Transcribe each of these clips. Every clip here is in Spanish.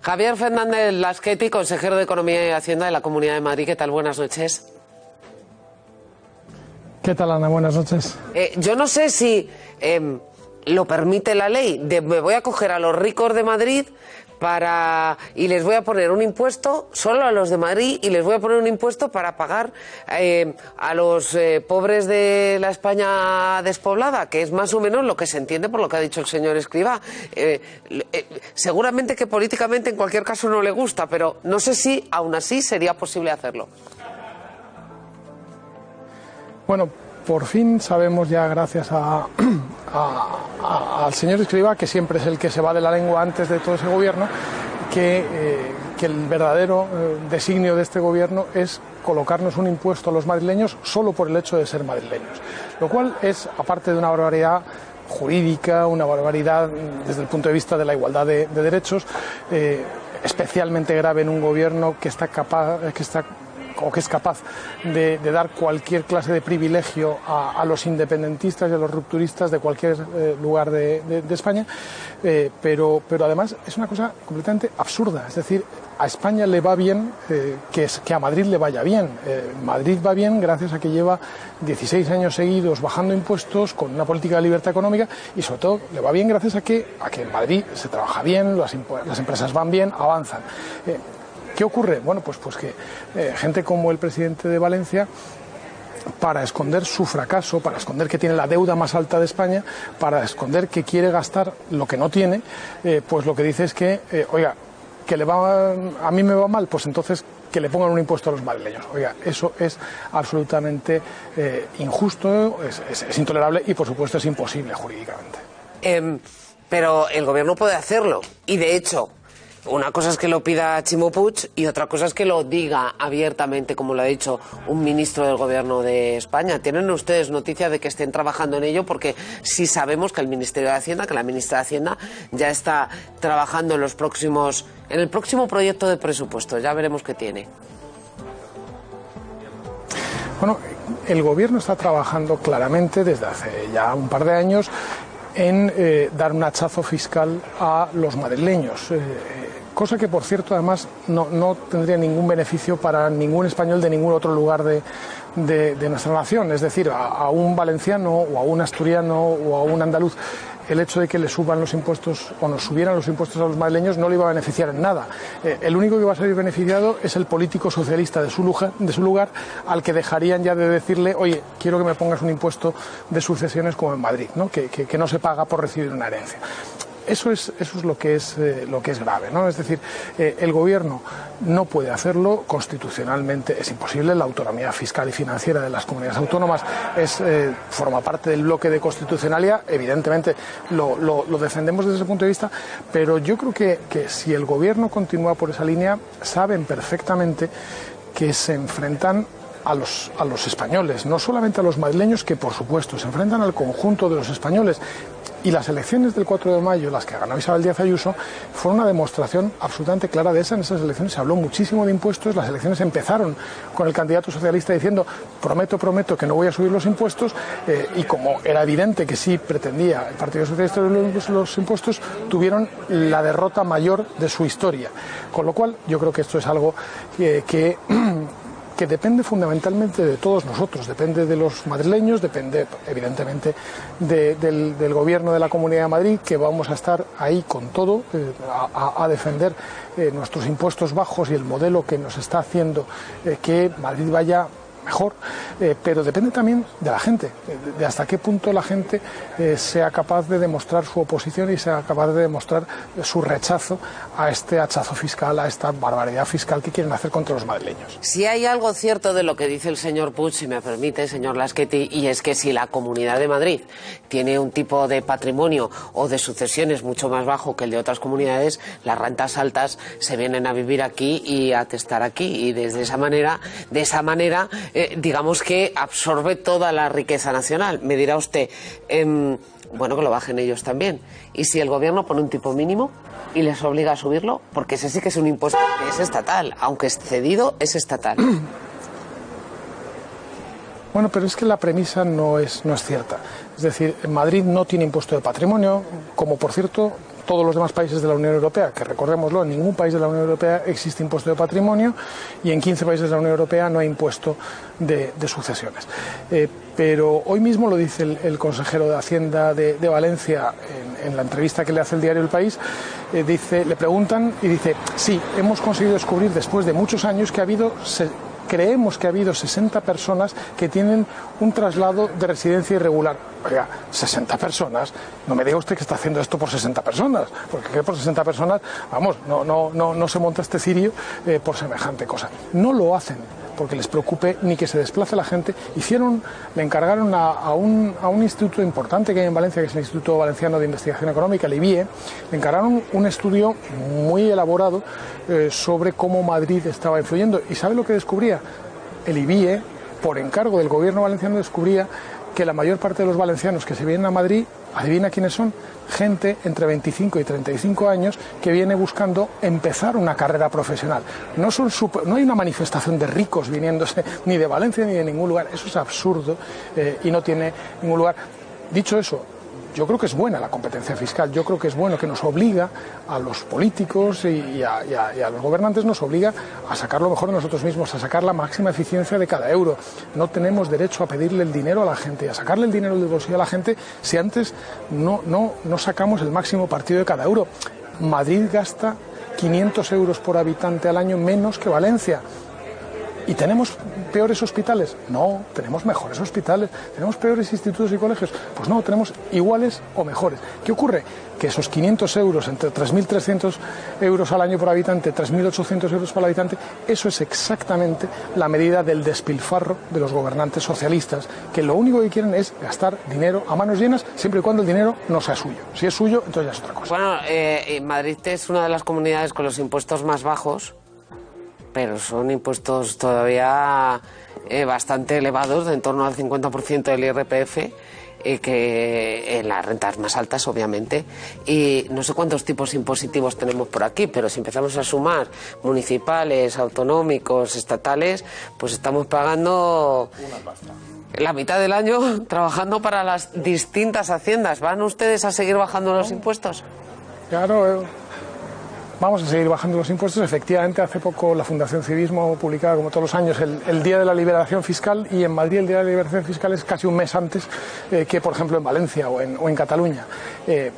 Javier Fernández Lasqueti, consejero de Economía y Hacienda de la Comunidad de Madrid. ¿Qué tal? Buenas noches. ¿Qué tal, Ana? Buenas noches. Yo no sé si lo permite la ley. Me voy a coger a los ricos de Madrid y les voy a poner un impuesto solo a los de Madrid y les voy a poner un impuesto para pagar a los pobres de la España despoblada, que es más o menos lo que se entiende por lo que ha dicho el señor Escrivá. Seguramente que políticamente en cualquier caso no le gusta, pero no sé si aún así sería posible hacerlo. Bueno, por fin sabemos ya, gracias al señor Escrivá, que siempre es el que se va de la lengua antes de todo ese gobierno, que el verdadero designio de este gobierno es colocarnos un impuesto a los madrileños solo por el hecho de ser madrileños. Lo cual es, aparte de una barbaridad jurídica, una barbaridad desde el punto de vista de la igualdad de derechos, especialmente grave en un gobierno que es capaz de dar cualquier clase de privilegio a los independentistas y a los rupturistas de cualquier lugar de España, pero además es una cosa completamente absurda. Es decir, a España le va bien que a Madrid le vaya bien. Madrid va bien gracias a que lleva 16 años seguidos bajando impuestos con una política de libertad económica, y sobre todo le va bien gracias a que en Madrid se trabaja bien, las empresas van bien, avanzan. ¿Qué ocurre? Bueno, pues que gente como el presidente de Valencia, para esconder su fracaso, para esconder que tiene la deuda más alta de España, para esconder que quiere gastar lo que no tiene, pues lo que dice es que, oiga, que a mí me va mal, pues entonces que le pongan un impuesto a los madrileños. Oiga, eso es absolutamente injusto, es intolerable y por supuesto es imposible jurídicamente. Pero el gobierno puede hacerlo, y de hecho, una cosa es que lo pida Ximo Puig y otra cosa es que lo diga abiertamente, como lo ha dicho un ministro del Gobierno de España. ¿Tienen ustedes noticia de que estén trabajando en ello? Porque sí sabemos que el Ministerio de Hacienda, que la ministra de Hacienda ya está trabajando en el próximo proyecto de presupuesto. Ya veremos qué tiene. Bueno, el Gobierno está trabajando claramente desde hace ya un par de años en dar un hachazo fiscal a los madrileños. Cosa que, por cierto, además no tendría ningún beneficio para ningún español de ningún otro lugar de nuestra nación. Es decir, a un valenciano o a un asturiano o a un andaluz, el hecho de que le suban los impuestos o nos subieran los impuestos a los madrileños no le iba a beneficiar en nada. El único que va a salir beneficiado es el político socialista de su lugar, al que dejarían ya de decirle: oye, quiero que me pongas un impuesto de sucesiones como en Madrid, ¿no? Que no se paga por recibir una herencia. Eso es lo que es grave, ¿no? Es decir, el gobierno no puede hacerlo constitucionalmente, es imposible. La autonomía fiscal y financiera de las comunidades autónomas forma parte del bloque de constitucionalidad. Evidentemente lo defendemos desde ese punto de vista, pero yo creo que si el gobierno continúa por esa línea, saben perfectamente que se enfrentan a los españoles, no solamente a los madrileños, que por supuesto se enfrentan al conjunto de los españoles. Y las elecciones del 4 de mayo, las que ganó Isabel Díaz Ayuso, fueron una demostración absolutamente clara de eso. En esas elecciones se habló muchísimo de impuestos. Las elecciones empezaron con el candidato socialista diciendo: prometo que no voy a subir los impuestos, y como era evidente que sí pretendía el Partido Socialista los impuestos, tuvieron la derrota mayor de su historia. Con lo cual yo creo que esto es algo que depende fundamentalmente de todos nosotros, depende de los madrileños, depende evidentemente del gobierno de la Comunidad de Madrid, que vamos a estar ahí con todo, a defender nuestros impuestos bajos y el modelo que nos está haciendo que Madrid vaya mejor, pero depende también de la gente, de hasta qué punto la gente sea capaz de demostrar su oposición y sea capaz de demostrar su rechazo a este hachazo fiscal, a esta barbaridad fiscal que quieren hacer contra los madrileños. Si hay algo cierto de lo que dice el señor Puig, si me permite, señor Lasqueti, y es que si la Comunidad de Madrid tiene un tipo de patrimonio o de sucesiones mucho más bajo que el de otras comunidades, las rentas altas se vienen a vivir aquí y a testar aquí, y de esa manera digamos que absorbe toda la riqueza nacional. Me dirá usted, bueno, que lo bajen ellos también. ¿Y si el gobierno pone un tipo mínimo y les obliga a subirlo? Porque ese sí que es un impuesto que es estatal, aunque es cedido, es estatal. Bueno, pero es que la premisa no es cierta. Es decir, Madrid no tiene impuesto de patrimonio, como por cierto todos los demás países de la Unión Europea, que recordémoslo, en ningún país de la Unión Europea existe impuesto de patrimonio y en 15 países de la Unión Europea no hay impuesto de sucesiones. Pero hoy mismo lo dice el consejero de Hacienda de Valencia en la entrevista que le hace el diario El País. Le preguntan y dice: sí, hemos conseguido descubrir después de muchos años que creemos que ha habido 60 personas que tienen un traslado de residencia irregular. Oiga, 60 personas, no me diga usted que está haciendo esto por 60 personas, porque por 60 personas, vamos, no se monta este cirio por semejante cosa. No lo hacen porque les preocupe ni que se desplace la gente. Le encargaron a un instituto importante que hay en Valencia, que es el Instituto Valenciano de Investigación Económica, el IBIE, le encargaron un estudio muy elaborado sobre cómo Madrid estaba influyendo. ¿Y sabe lo que descubría? El IBIE, por encargo del gobierno valenciano, descubría que la mayor parte de los valencianos que se vienen a Madrid, adivina quiénes son, gente entre 25 y 35 años que viene buscando empezar una carrera profesional. No hay una manifestación de ricos viniéndose ni de Valencia ni de ningún lugar. Eso es absurdo y no tiene ningún lugar. Dicho eso, yo creo que es buena la competencia fiscal, yo creo que es bueno, que nos obliga a los políticos y a los gobernantes, nos obliga a sacar lo mejor de nosotros mismos, a sacar la máxima eficiencia de cada euro. No tenemos derecho a pedirle el dinero a la gente, a sacarle el dinero del bolsillo a la gente si antes no sacamos el máximo partido de cada euro. Madrid gasta 500 euros por habitante al año menos que Valencia. ¿Y tenemos peores hospitales? No, tenemos mejores hospitales. ¿Tenemos peores institutos y colegios? Pues no, tenemos iguales o mejores. ¿Qué ocurre? Que esos 500 euros, entre 3.300 euros al año por habitante, 3.800 euros por habitante, eso es exactamente la medida del despilfarro de los gobernantes socialistas, que lo único que quieren es gastar dinero a manos llenas, siempre y cuando el dinero no sea suyo. Si es suyo, entonces ya es otra cosa. Bueno, Madrid es una de las comunidades con los impuestos más bajos, pero son impuestos todavía bastante elevados, de en torno al 50% del IRPF, que en las rentas más altas, obviamente. Y no sé cuántos tipos impositivos tenemos por aquí, pero si empezamos a sumar municipales, autonómicos, estatales, pues estamos pagando la mitad del año trabajando para las distintas haciendas. ¿Van ustedes a seguir bajando los impuestos? Claro, vamos a seguir bajando los impuestos. Efectivamente, hace poco la Fundación Civismo publicaba, como todos los años, el Día de la Liberación Fiscal, y en Madrid el Día de la Liberación Fiscal es casi un mes antes que, por ejemplo, en Valencia o en Cataluña.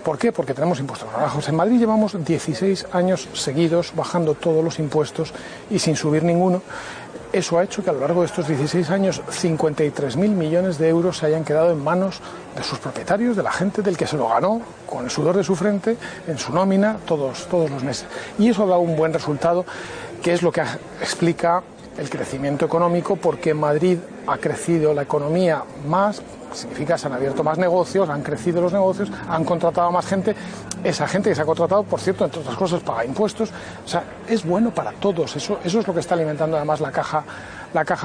¿Por qué? Porque tenemos impuestos más bajos. En Madrid llevamos 16 años seguidos bajando todos los impuestos y sin subir ninguno. Eso ha hecho que a lo largo de estos 16 años 53.000 millones de euros se hayan quedado en manos de sus propietarios, de la gente, del que se lo ganó con el sudor de su frente, en su nómina, todos los meses. Y eso ha dado un buen resultado, que es lo que explica el crecimiento económico, porque en Madrid ha crecido la economía más, significa se han abierto más negocios, han crecido los negocios, han contratado a más gente. Esa gente que se ha contratado, por cierto, entre otras cosas, paga impuestos. O sea, es bueno para todos. Eso es lo que está alimentando además la caja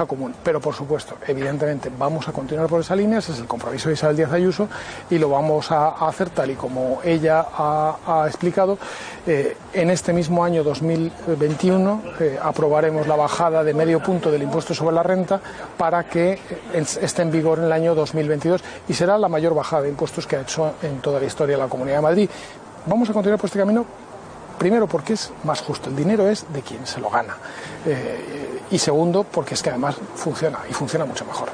común. Pero, por supuesto, evidentemente, vamos a continuar por esa línea. Ese es el compromiso de Isabel Díaz Ayuso y lo vamos a hacer tal y como ella ha explicado. En este mismo año 2021 aprobaremos la bajada de medio punto del impuesto sobre la renta para que esté en vigor en el año 2022 y será la mayor bajada de impuestos que ha hecho en toda la historia de la Comunidad de Madrid. Vamos a continuar por este camino, primero porque es más justo, el dinero es de quien se lo gana, y segundo porque es que además funciona, y funciona mucho mejor.